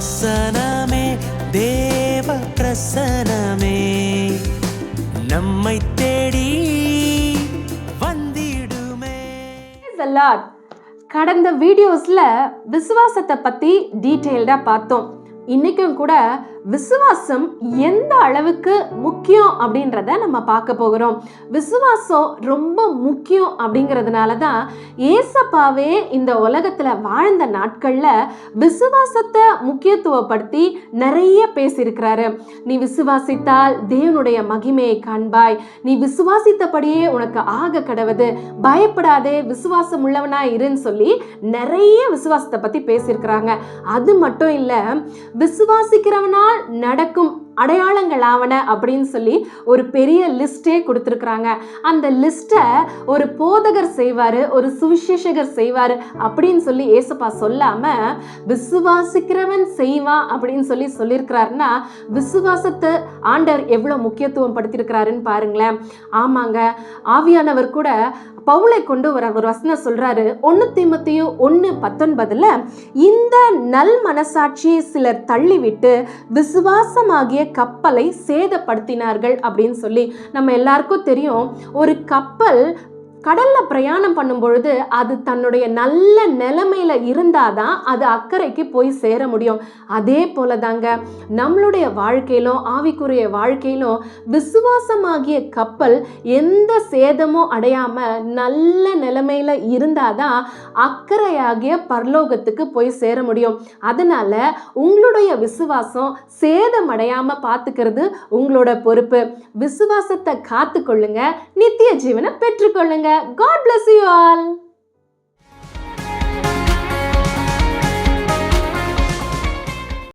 வசனமே தேவ பிரசனமே நம்மை தேடி வந்திடுமே. கடந்த வீடியோஸ்ல விசுவாசத்தை பத்தி டீட்டெயில்டா பார்த்தோம். இன்னைக்கும் கூட விசுவாசம் எந்த அளவுக்கு முக்கியம் அப்படின்றத நம்ம பார்க்க போகிறோம். விசுவாசம் ரொம்ப முக்கியம் அப்படிங்கிறதுனால தான் ஏசப்பாவே இந்த உலகத்துல வாழ்ந்த நாட்கள்ல விசுவாசத்தை முக்கியத்துவப்படுத்தி நிறைய பேசியிருக்கிறாரு. நீ விசுவாசித்தால் தேவனுடைய மகிமையை காண்பாய், நீ விசுவாசித்தபடியே உனக்கு ஆக கடவுது, பயப்படாதே, விசுவாசம் உள்ளவனா இருன்னு சொல்லி நிறைய விசுவாசத்தை பத்தி பேசியிருக்கிறாங்க. அது மட்டும் இல்ல, விசுவாசிக்கிறவனால் நடக்கும் அடையாளங்கள் ஆவன அப்படின்னு சொல்லி ஒரு பெரிய லிஸ்டே கொடுத்துருக்குறாங்க. அந்த லிஸ்ட்டை ஒரு போதகர் செய்வாரு, ஒரு சுவிசேஷகர் செய்வாரு அப்படின்னு சொல்லி ஏசப்பா சொல்லாம விசுவாசிக்கிறவன் செய்வான் அப்படின்னு சொல்லி சொல்லியிருக்கிறாருன்னா விசுவாசத்தை ஆண்டவர் எவ்வளவு முக்கியத்துவம் படுத்திருக்கிறாருன்னு பாருங்களேன். ஆமாங்க, ஆவியானவர் கூட பவுலை கொண்டு ஒரு வசனம் சொல்றாரு. 1 தீமோத்தேயு 1:19 இந்த நல் மனசாட்சியை சிலர் தள்ளிவிட்டு விசுவாசமாகிய கப்பலை சேதப்படுத்தினார்கள் அப்படின்னு சொல்லி. நம்ம எல்லாருக்கும் தெரியும், ஒரு கப்பல் கடல்ல பிரயாணம் பண்ணும் பொழுது அது தன்னுடைய நல்ல நிலைமையில இருந்தாதான் அது அக்கறைக்கு போய் சேர முடியும். அதே போல தாங்க நம்மளுடைய வாழ்க்கையிலும் ஆவிக்குரிய வாழ்க்கையிலும் விசுவாசமாகிய கப்பல் எந்த சேதமும் அடையாம நல்ல நிலைமையில இருந்தாதான் அக்கறையாகிய பரலோகத்துக்கு போய் சேர முடியும். அதனால உங்களுடைய விசுவாசம் சேதம் அடையாம பார்த்துக்கிறது உங்களோட பொறுப்பு. விசுவாசத்தை காத்து கொள்ளுங்க, நித்திய ஜீவனை பெற்றுக்கொள்ளுங்க. God bless you all.